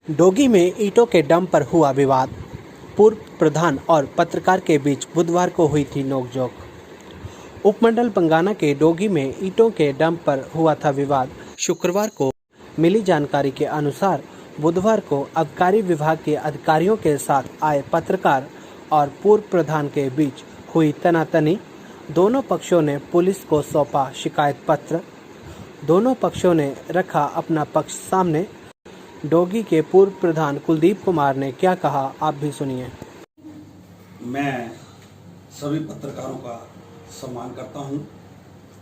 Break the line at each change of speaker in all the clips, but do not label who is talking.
Doggy में ईंटों के डंप पर हुआ विवाद। पूर्व प्रधान और पत्रकार के बीच बुधवार को हुई थी नोकझोंक। उपमंडल बंगाना के डोगी में ईंटों के डंप पर हुआ था विवाद। शुक्रवार को मिली जानकारी के अनुसार बुधवार को आबकारी विभाग के अधिकारियों के साथ आए पत्रकार और पूर्व प्रधान के बीच हुई तनातनी। दोनों पक्षों ने पुलिस को सौंपा शिकायत पत्र। दोनों पक्षों ने रखा अपना पक्ष सामने। डोगी के पूर्व प्रधान कुलदीप कुमार ने क्या कहा, आप भी सुनिए।
मैं सभी पत्रकारों का सम्मान करता हूं।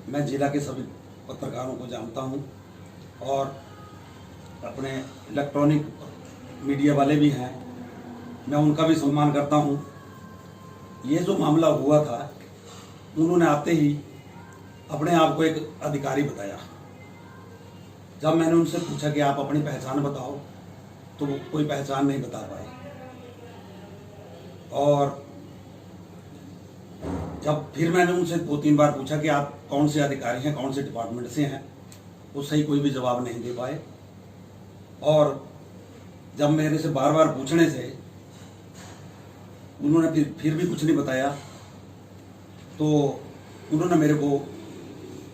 मैं जिला के सभी पत्रकारों को जानता हूं और अपने इलेक्ट्रॉनिक मीडिया वाले भी हैं, मैं उनका भी सम्मान करता हूं। ये जो मामला हुआ था, उन्होंने आते ही अपने आप को एक अधिकारी बताया। जब मैंने उनसे पूछा कि आप अपनी पहचान बताओ, तो वो कोई पहचान नहीं बता पाए। और जब फिर मैंने उनसे 2-3 बार पूछा कि आप कौन से अधिकारी हैं, कौन से डिपार्टमेंट से हैं, वो सही कोई भी जवाब नहीं दे पाए। और जब मेरे से बार बार पूछने से उन्होंने फिर भी कुछ नहीं बताया, तो उन्होंने मेरे को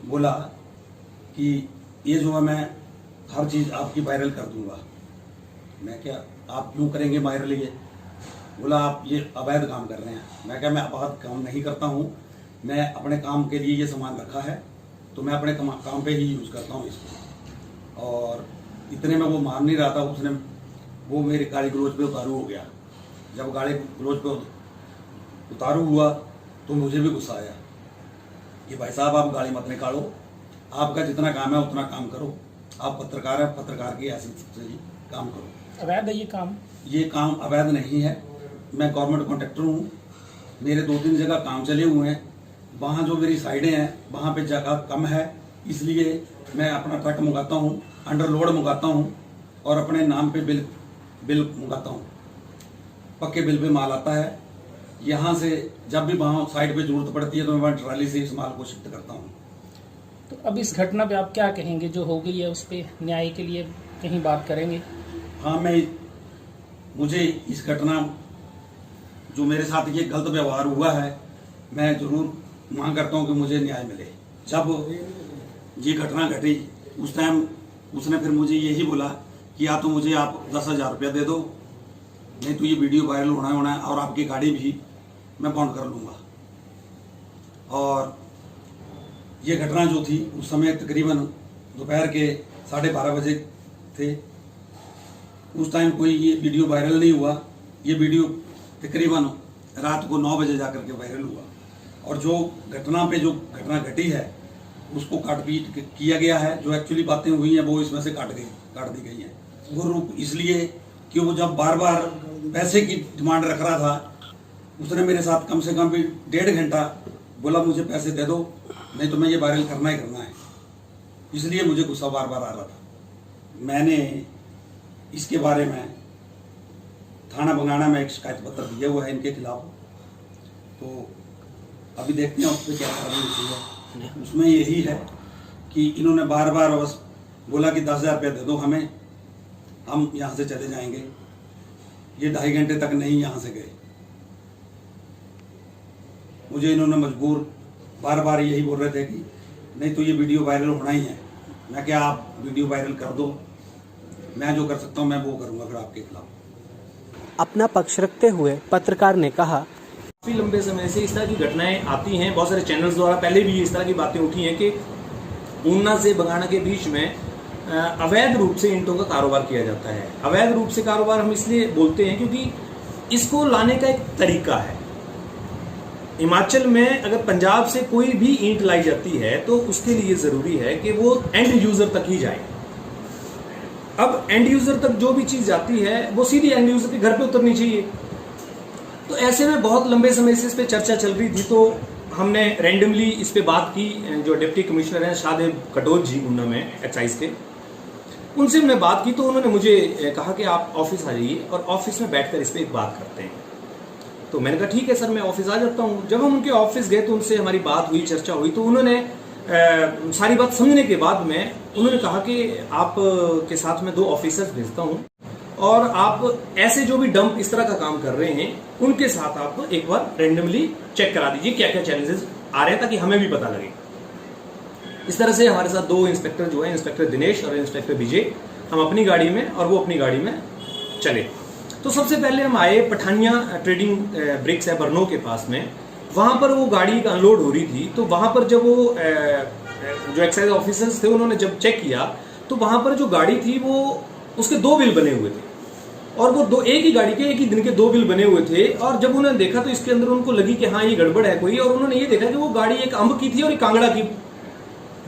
बोला कि ये जो है, मैं हर चीज़ आपकी वायरल कर दूंगा। मैं क्या, आप क्यों करेंगे वायरल? ये बोला आप ये अवैध काम कर रहे हैं। मैं क्या, मैं अवैध काम नहीं करता हूँ, मैं अपने काम के लिए ये सामान रखा है, तो मैं अपने काम पे ही यूज़ करता हूँ इसको। और इतने में वो मान नहीं रहा था, वो मेरी गाड़ी गलोच पे उतारू हो गया। जब गाड़ी गलोच पे उतारू हुआ तो मुझे भी गुस्सा आया कि भाई साहब, आप गाड़ी मत निकालो, आपका जितना काम है उतना काम करो। आप पत्रकार हैं, पत्रकार की हैसियत से ही काम करो।
अवैध है ये काम? ये
काम अवैध नहीं है। मैं गवर्नमेंट कॉन्ट्रैक्टर हूँ। मेरे 2-3 जगह काम चले हुए हैं। वहाँ जो मेरी साइडें हैं, वहाँ पे जगह कम है, इसलिए मैं अपना ट्रक मंगाता हूँ, अंडरलोड मंगाता हूँ और अपने नाम पे बिल मंगाता हूँ। पक्के बिल पे माल आता है। यहाँ से जब भी वहाँ साइड पे जरूरत पड़ती है तो मैं वहाँ ट्राली से इस माल को शिफ्ट करता हूँ।
तो अब इस घटना पे आप क्या कहेंगे? जो हो गई है उस पे न्याय के लिए कहीं बात करेंगे?
हाँ, मुझे इस घटना जो मेरे साथ ये गलत व्यवहार हुआ है, मैं जरूर मांग करता हूँ कि मुझे न्याय मिले। जब ये घटना घटी उस टाइम उसने फिर मुझे यही बोला कि या तो मुझे आप 10,000 रुपया दे दो, नहीं तो ये वीडियो वायरल होना है और आपकी गाड़ी भी मैं बाउंड कर लूँगा। और ये घटना जो थी उस समय तकरीबन दोपहर के 12:30 बजे थे। उस टाइम कोई ये वीडियो वायरल नहीं हुआ। ये वीडियो तकरीबन रात को 9 बजे जाकर के वायरल हुआ। और जो घटना घटी है उसको काट पीट किया गया है। जो एक्चुअली बातें हुई हैं वो इसमें से काट दी गई हैं। वो रूप इसलिए कि वो जब बार बार पैसे की डिमांड रख रहा था, उसने मेरे साथ कम से कम भी 1.5 घंटा बोला मुझे पैसे दे दो, नहीं तो मैं ये वायरल करना ही करना है। इसलिए मुझे गुस्सा बार बार आ रहा था। मैंने इसके बारे में थाना बंगाना में एक शिकायत पत्र दिया हुआ है इनके खिलाफ। तो अभी देखते हैं उस पर क्या कार्रवाई होती है। उसमें यही है कि इन्होंने बार बार बस बोला कि 10,000 रुपया दे दो हमें, हम यहाँ से चले जाएंगे। ये 2.5 घंटे तक नहीं यहाँ से गए। मुझे इन्होंने मजबूर बार बार यही बोल रहे थे कि नहीं तो ये वीडियो वायरल होना ही है। मैं क्या, आप वीडियो वायरल कर दो, मैं जो कर सकता हूँ मैं वो करूँगा फिर आपके खिलाफ।
अपना पक्ष रखते हुए पत्रकार ने कहा,
काफी लंबे समय से इस तरह की घटनाएं आती हैं। बहुत सारे चैनल्स द्वारा पहले भी इस तरह की बातें उठी हैं कि ऊना से बंगाना के बीच में अवैध रूप से ईंटों का कारोबार किया जाता है। अवैध रूप से कारोबार हम इसलिए बोलते हैं क्योंकि इसको लाने का एक तरीका है। हिमाचल में अगर पंजाब से कोई भी ईंट लाई जाती है तो उसके लिए जरूरी है कि वो एंड यूजर तक ही जाए। अब एंड यूजर तक जो भी चीज जाती है वो सीधी एंड यूजर के घर पे उतरनी चाहिए। तो ऐसे में बहुत लंबे समय से इस पे चर्चा चल रही थी, तो हमने रैंडमली इस पे बात की। जो डिप्टी कमिश्नर हैं शाहदेव कटोच जी ऊना में एक्साइज के, उनसे हमने बात की। तो उन्होंने मुझे कहा कि आप ऑफिस आ जाइए और ऑफिस में बैठकर इस पे एक बात करते हैं। तो मैंने कहा ठीक है सर, मैं ऑफिस आ जाता हूँ। जब हम उनके ऑफिस गए तो उनसे हमारी बात हुई, चर्चा हुई। तो उन्होंने सारी बात समझने के बाद में उन्होंने कहा कि आप के साथ मैं 2 ऑफिसर्स भेजता हूँ और आप ऐसे जो भी डंप इस तरह का काम कर रहे हैं उनके साथ आप एक बार रेंडमली चेक करा दीजिए क्या क्या चैलेंजेस आ रहे हैं, ताकि हमें भी पता लगे। इस तरह से हमारे साथ 2 इंस्पेक्टर जो है, इंस्पेक्टर दिनेश और इंस्पेक्टर विजय, हम अपनी गाड़ी में और वो अपनी गाड़ी में चले। तो सबसे पहले हम आए पठानिया ट्रेडिंग ब्रिक्स है बरनो के पास में, वहां पर वो गाड़ी अनलोड हो रही थी। तो वहां पर जब वो जो एक्साइज ऑफिसर्स थे उन्होंने जब चेक किया तो वहां पर जो गाड़ी थी वो उसके 2 बिल बने हुए थे, और वो एक ही गाड़ी के एक ही दिन के 2 बिल बने हुए थे। और जब उन्होंने देखा तो इसके अंदर उनको लगी कि हाँ ये गड़बड़ है कोई, और उन्होंने ये देखा कि वो गाड़ी एक अम्ब की थी और एक कांगड़ा की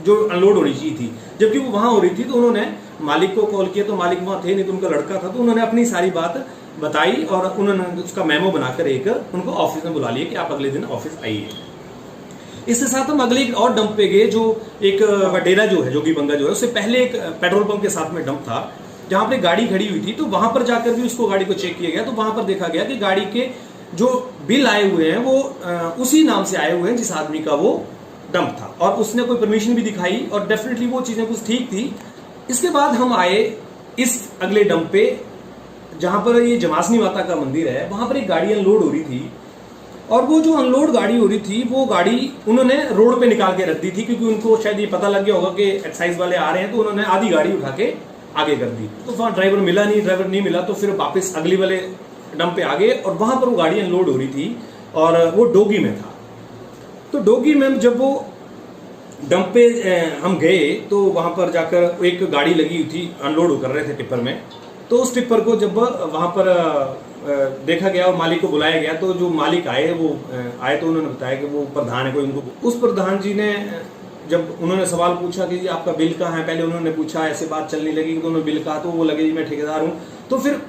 जो अनलोड होनी चाहिए थी, जबकि वो वहां हो रही थी। तो उन्होंने मालिक को कॉल किया, तो मालिक वहां थे नहीं, तो उनका लड़का था, तो उन्होंने अपनी सारी बात बताई और उन्होंने उसका मेमो बनाकर एक उनको ऑफिस में बुला लिया कि आप अगले दिन ऑफिस आइए। इसके साथ हम अगले एक और डंप पे गए, जो एक वडेरा जो है, जोगी बंगा जो है, उससे पहले एक पेट्रोल पंप के साथ में डंप था जहां पर गाड़ी खड़ी हुई थी। तो वहां पर जाकर भी उसको गाड़ी को चेक किया गया, तो वहां पर देखा गया कि गाड़ी के जो बिल आए हुए हैं वो उसी नाम से आए हुए हैं जिस आदमी का वो डंप था, और उसने कोई परमिशन भी दिखाई और डेफिनेटली वो चीजें कुछ ठीक थी। इसके बाद हम आए इस अगले डंप पे जहां पर ये जमासनी माता का मंदिर है, वहां पर एक गाड़ी अनलोड हो रही थी, और वो जो अनलोड गाड़ी हो रही थी वो गाड़ी उन्होंने रोड पे निकाल के रख दी थी, क्योंकि उनको शायद ये पता लग गया होगा कि एक्साइज वाले आ रहे हैं, तो उन्होंने आधी गाड़ी उठा के आगे कर दी। तो वहां ड्राइवर नहीं मिला, तो फिर वापस अगली वाले डंप पे आ गए, और वहां पर वो गाड़ी अनलोड हो रही थी और वो डोगी में था। तो डोगी में जब वो डंप पे हम गए तो वहां पर जाकर एक गाड़ी लगी हुई थी, अनलोड कर रहे थे टिप्पर में। तो उस टिप्पर को जब वहां पर देखा गया और मालिक को बुलाया गया, तो जो मालिक आए वो आए तो उन्होंने बताया कि वो प्रधान है कोई, उनको उस प्रधान जी ने जब उन्होंने सवाल पूछा कि जी आपका बिल कहाँ है, पहले उन्होंने पूछा, ऐसे बात चलने लगी कि उन्होंने बिल कहा, तो वो लगे जी मैं ठेकेदार हूँ। तो फिर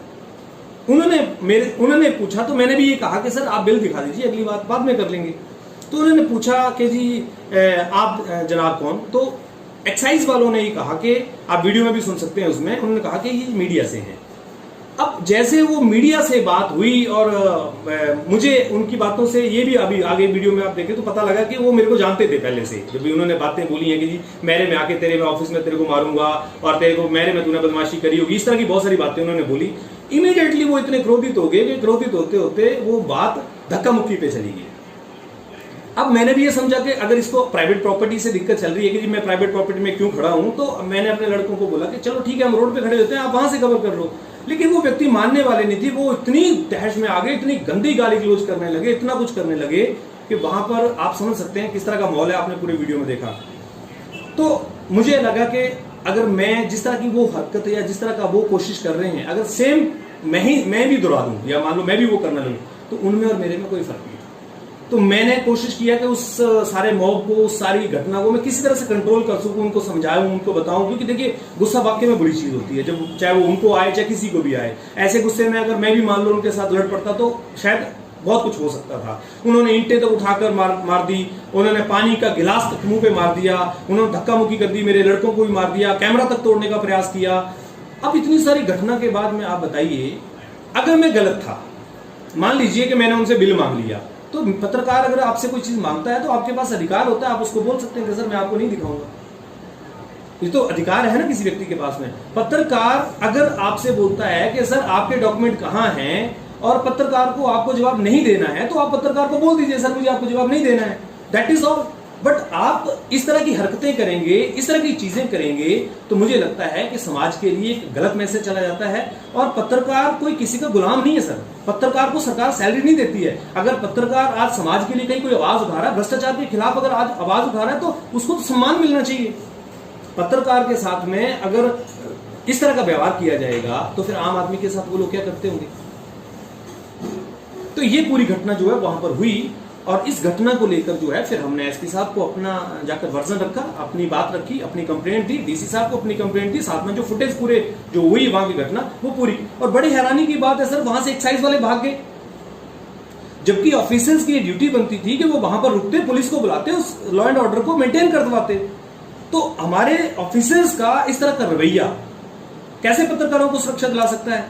उन्होंने पूछा, तो मैंने भी ये कहा कि सर आप बिल दिखा दीजिए, अगली बात बाद में कर लेंगे। तो उन्होंने पूछा कि जी आप जनाब कौन? तो एक्साइज वालों ने ही कहा कि आप वीडियो में भी सुन सकते हैं, उसमें उन्होंने कहा कि ये मीडिया से हैं। अब जैसे वो मीडिया से बात हुई और मुझे उनकी बातों से ये भी अभी आगे वीडियो में आप देखें तो पता लगा कि वो मेरे को जानते थे पहले से, जब भी उन्होंने बातें बोली हैं कि जी मेरे में आके तेरे में ऑफिस में तेरे को मारूंगा और तेरे को मेरे में तूने बदमाशी करी होगी, इस तरह की बहुत सारी बातें उन्होंने बोली। इमीडिएटली वो इतने क्रोधित हो गए कि क्रोधित होते होते वो बात धक्का मुक्की पे चली गई। अब मैंने भी ये समझा कि अगर इसको प्राइवेट प्रॉपर्टी से दिक्कत चल रही है कि जी मैं प्राइवेट प्रॉपर्टी में क्यों खड़ा हूं, तो मैंने अपने लड़कों को बोला कि चलो ठीक है हम रोड पे खड़े होते हैं, आप वहां से कवर कर लो। लेकिन वो व्यक्ति मानने वाले नहीं थी, वो इतनी तहश में आ गए, इतनी गंदी गाली गलौज करने लगे, इतना कुछ करने लगे कि वहां पर आप समझ सकते हैं किस तरह का माहौल है, आपने पूरे वीडियो में देखा। तो मुझे लगा कि अगर मैं जिस तरह की वो हरकत या जिस तरह का वो कोशिश कर रहे हैं, अगर सेम मैं भी दोहरा दूं या मान लो मैं भी वो करना लूं, तो उनमें और मेरे में कोई फर्क नहीं। तो मैंने कोशिश किया कि उस सारे मॉब को, उस सारी घटना को मैं किसी तरह से कंट्रोल कर सकूं, उनको समझाऊं, उनको बताऊं, क्योंकि देखिए गुस्सा वाकई में बुरी चीज होती है, जब चाहे वो उनको आए चाहे किसी को भी आए। ऐसे गुस्से में अगर मैं भी मान लो उनके साथ लड़ पड़ता तो शायद बहुत कुछ हो सकता था। उन्होंने ईंटें तक उठाकर मार दी, उन्होंने पानी का गिलास तक मुंह पे मार दिया, उन्होंने धक्का मुक्की कर दी, मेरे लड़कों को भी मार दिया, कैमरा तक तोड़ने का प्रयास किया। अब इतनी सारी घटना के बाद में आप बताइए, अगर मैं गलत था, मान लीजिए कि मैंने उनसे बिल मांग लिया, तो पत्रकार अगर आपसे कोई चीज मांगता है तो आपके पास अधिकार होता है, आप उसको बोल सकते हैं कि सर मैं आपको नहीं दिखाऊंगा। ये तो अधिकार है ना किसी व्यक्ति के पास में। पत्रकार अगर आपसे बोलता है कि सर आपके डॉक्यूमेंट कहां हैं और पत्रकार को आपको जवाब नहीं देना है, तो आप पत्रकार को बोल दीजिए सर मुझे आपको जवाब नहीं देना है, दैट इज ऑल। बट आप इस तरह की हरकतें करेंगे, इस तरह की चीजें करेंगे, तो मुझे लगता है कि समाज के लिए एक गलत मैसेज चला जाता है। और पत्रकार कोई किसी का गुलाम नहीं है सर, पत्रकार को सरकार सैलरी नहीं देती है। अगर पत्रकार आज समाज के लिए कहीं कोई आवाज उठा रहा है, भ्रष्टाचार के खिलाफ अगर आज आवाज उठा रहा है, तो उसको तो सम्मान मिलना चाहिए। पत्रकार के साथ में अगर इस तरह का व्यवहार किया जाएगा तो फिर आम आदमी के साथ वो लोग क्या करते होंगे। तो ये पूरी घटना जो है वहां पर हुई, और इस घटना को लेकर जो है फिर हमने एसपी साहब को अपना जाकर वर्जन रखा, अपनी बात रखी, अपनी कंप्लेंट दी, डीसी साहब को अपनी कंप्लेंट दी, साथ में जो फुटेज पूरे जो हुई वहां की घटना वो पूरी। और बड़ी हैरानी की बात है सर, वहां से एक्साइज वाले भाग गए, जबकि ऑफिसर्स की ड्यूटी बनती थी कि वो वहां पर रुकते, पुलिस को बुलाते, उस लॉ एंड ऑर्डर को मेंटेन करवाते। तो हमारे ऑफिसर्स का इस तरह का रवैया कैसे पत्रकारों को सुरक्षा दिला सकता है?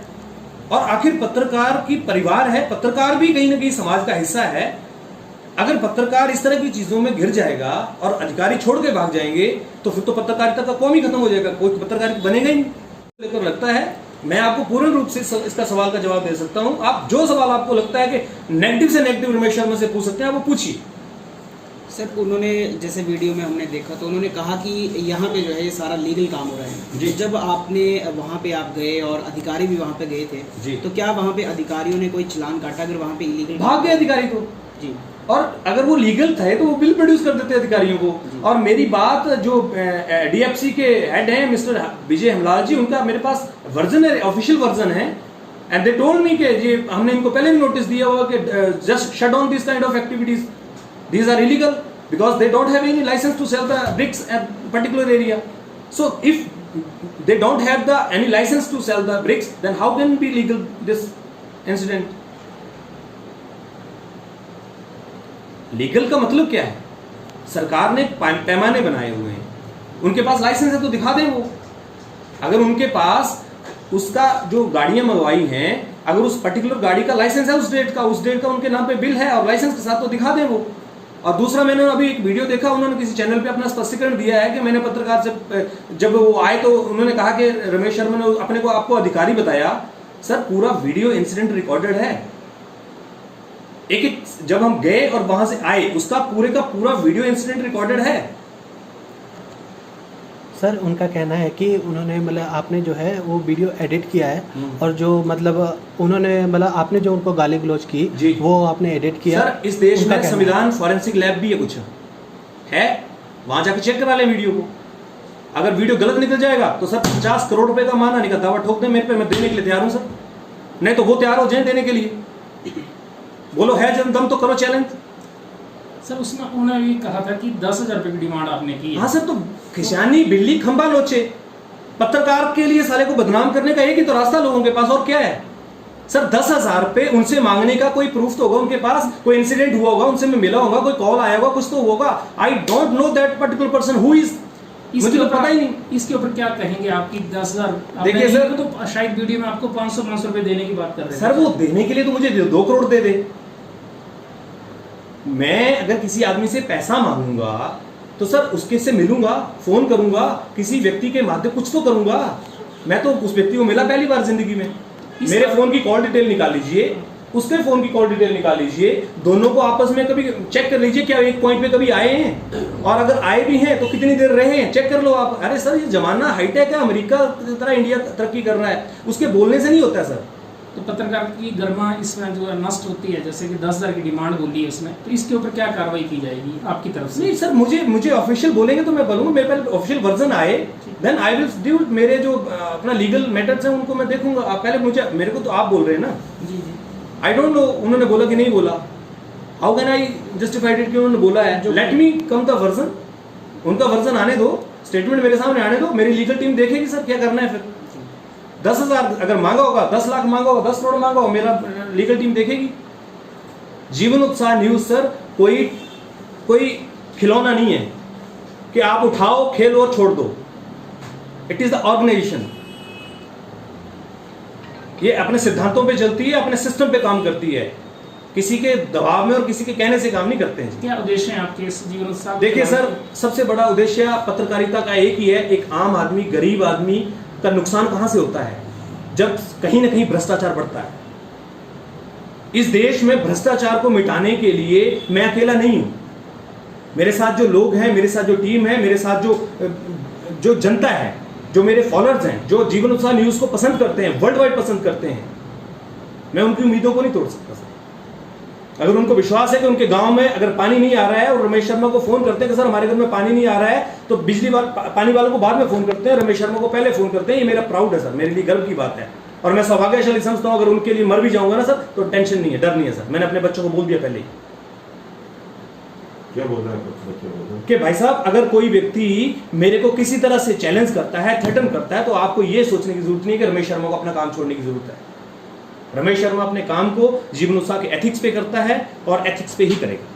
और आखिर पत्रकार की परिवार है, पत्रकार भी कहीं ना कहीं समाज का हिस्सा है। अगर पत्रकार इस तरह की चीजों में घिर जाएगा और अधिकारी छोड़ के भाग जाएंगे, तो फिर तो पत्रकारिता का कौम ही खत्म हो जाएगा, कोई पत्रकार बनेगा ही नहीं। लेकर लगता है मैं आपको पूर्ण रूप से इसका सवाल का जवाब दे सकता हूं। आप जो सवाल आपको लगता है कि नेगेटिव से नेगेटिव रमेश शर्मा से पूछ सकते हैं, आप वो पूछिए।
सर उन्होंने जैसे वीडियो में हमने देखा तो उन्होंने कहा कि यहाँ पे जो है ये सारा लीगल काम हो रहा है
जी।
तो जब आपने वहाँ पे आप गए और अधिकारी भी वहाँ पे गए थे
जी।
तो क्या वहाँ पे अधिकारियों ने कोई चालान काटा अगर वहाँ पे इलीगल
भाग गए अधिकारी तो,
जी,
और अगर वो लीगल थे तो वो बिल प्रोड्यूस कर देते अधिकारियों को। और मेरी बात जो डीएफसी के हेड हैं मिस्टर विजय हेमलाल जी, उनका मेरे पास वर्जन है, ऑफिशियल वर्जन है, एंड दे टोल्ड मी कि ये हमने इनको पहले भी नोटिस दिया हुआ कि just shut down this kind of activities, these are illegal because they don't have any license to sell the bricks at particular area. So if they don't have the any license to sell the bricks, then how can be legal this incident? Legal का मतलब क्या है? सरकार ने पैमाने बनाए हुए हैं, उनके पास लाइसेंस है तो दिखा दें वो। अगर उनके पास उसका जो गाड़ियां मंगवाई हैं, अगर उस पर्टिकुलर गाड़ी का लाइसेंस है उस डेट का उनके नाम पे बिल है और लाइसेंस के साथ तो दिखा दें वो। और दूसरा, मैंने अभी एक वीडियो देखा, उन्होंने किसी चैनल पे अपना स्पष्टीकरण दिया है कि मैंने पत्रकार से जब वो आए तो उन्होंने कहा कि रमेश शर्मा ने अपने को आपको अधिकारी बताया। सर पूरा वीडियो इंसिडेंट रिकॉर्डेड है, एक जब हम गए और वहां से आए उसका पूरे का पूरा वीडियो इंसिडेंट रिकॉर्डेड है।
सर उनका कहना है कि उन्होंने मतलब आपने जो है वो वीडियो एडिट किया है और जो मतलब उन्होंने मतलब आपने जो उनको गाली गलौज की
जी।
वो आपने एडिट किया।
सर इस देश
उनका
में
कहना
संविधान फॉरेंसिक लैब भी है, कुछ है, वहां जाकर चेक करा ले वीडियो को। अगर वीडियो गलत निकल जाएगा तो सर 50 करोड़ रुपए का मानहानि का दावा ठोक दे मेरे पे, मैं देने के लिए तैयार हूं सर, नहीं तो वो तैयार हो जाए देने के लिए। बोलो है जब दम तो करो चैलेंज।
सर उसमें उन्होंने भी कहा था कि 10,000 रुपये की डिमांड आपने की है।
हाँ सर, तो खिशानी बिल्ली खंबा लोचे, पत्रकार के लिए साले को बदनाम करने का एक ही तो रास्ता लोगों के पास, और क्या है सर? 10,000 रुपये उनसे मांगने का कोई प्रूफ तो होगा उनके पास, कोई इंसिडेंट हुआ होगा, उनसे मैं मिला होगा, कोई कॉल आया होगा, कुछ तो होगा। I don't know that particular person who is, मुझे तो पता ही नहीं।
इसके ऊपर क्या कहेंगे? आपकी 10,000
देखिए सर,
तो शायद वीडियो में आपको 500 रुपए देने की बात कर रहे हैं
सर। वो देने के लिए तो मुझे 2 करोड़ दे दे। मैं अगर किसी आदमी से पैसा मांगूंगा तो सर उसके से मिलूंगा, फोन करूंगा, किसी व्यक्ति के माध्यम कुछ तो करूंगा। मैं तो उस व्यक्ति को मिला पहली बार जिंदगी में, मेरे फोन की कॉल डिटेल निकाल लीजिए, उसके फोन की कॉल डिटेल निकाल लीजिए, दोनों को आपस में कभी चेक कर लीजिए क्या एक पॉइंट पे कभी आए हैं, और अगर आए भी हैं तो कितनी देर रहे हैं, चेक कर लो आप। अरे सर ये जमाना हाईटेक है, अमेरिका की तरह इंडिया तरक्की कर रहा है, उसके बोलने से नहीं होता है सर।
तो पत्रकार की गरिमा इसमें जो है नष्ट होती है, जैसे कि 10,000 की डिमांड बोली है उसमें, तो इसके ऊपर क्या कार्रवाई की जाएगी आपकी तरफ से?
नहीं सर, मुझे ऑफिशियल बोलेंगे तो मैं बोलूंगा, मेरे पास ऑफिशियल वर्जन आए, देन आई विल डू। मेरे जो अपना लीगल मैटर्स हैं उनको मैं देखूंगा। आप पहले मेरे को तो आप बोल रहे हैं ना,
जी जी,
आई डोंट नो उन्होंने बोला कि नहीं बोला, how can I justified it कि उन्होंने बोला है। Let me come the version, उनका वर्जन आने दो, स्टेटमेंट मेरे सामने आने दो, मेरी लीगल टीम देखेगी सर क्या करना है। फिर 10,000 अगर मांगा होगा, 10 लाख मांगा होगा, 10 करोड़ मांगा होगा, मेरा लीगल टीम देखेगी। जीवन उत्साह न्यूज सर कोई खिलौना नहीं है कि आप उठाओ, खेलो और छोड़ दो। इट इज द ऑर्गेनाइजेशन, ये अपने सिद्धांतों पे चलती है, अपने सिस्टम पे काम करती है, किसी के दबाव में और किसी के कहने से काम नहीं करते हैं।
क्या उद्देश्य है आपके इस जीवन उत्साह?
देखिए सर, सबसे बड़ा उद्देश्य पत्रकारिता का एक ही है, एक आम आदमी, गरीब आदमी का नुकसान कहां से होता है? जब कहीं ना कहीं भ्रष्टाचार बढ़ता है। इस देश में भ्रष्टाचार को मिटाने के लिए मैं अकेला नहीं हूं, मेरे साथ जो लोग हैं, मेरे साथ जो टीम है, मेरे साथ जो जनता है, जो मेरे फॉलोअर्स हैं, जो जीवन उत्साह न्यूज को पसंद करते हैं, वर्ल्ड वाइड पसंद करते हैं, मैं उनकी उम्मीदों को नहीं तोड़ सकता सर। अगर उनको विश्वास है कि उनके गांव में अगर पानी नहीं आ रहा है और रमेश शर्मा को फोन करते हैं कि सर हमारे घर में पानी नहीं आ रहा है, तो पानी वालों को बाद में फोन करते हैं, रमेश शर्मा को पहले फोन करते हैं। ये मेरा प्राउड है सर, मेरे लिए गर्व की बात है, और मैं सौभाग्यशाली समझता हूं। अगर उनके लिए मर भी जाऊंगा ना सर तो टेंशन नहीं है, डर नहीं है सर। मैंने अपने बच्चों को बोल दिया पहले ही।
क्या बोल रहा है बच्चे बोल
कि भाई साहब, अगर कोई व्यक्ति मेरे को किसी तरह से चैलेंज करता है, थ्रेटन करता है, तो आपको ये सोचने की जरूरत नहीं है कि रमेश शर्मा को अपना काम छोड़ने की जरूरत है। रमेश शर्मा अपने काम को जीवन उत्साह के एथिक्स पे करता है और एथिक्स पे ही करेगा।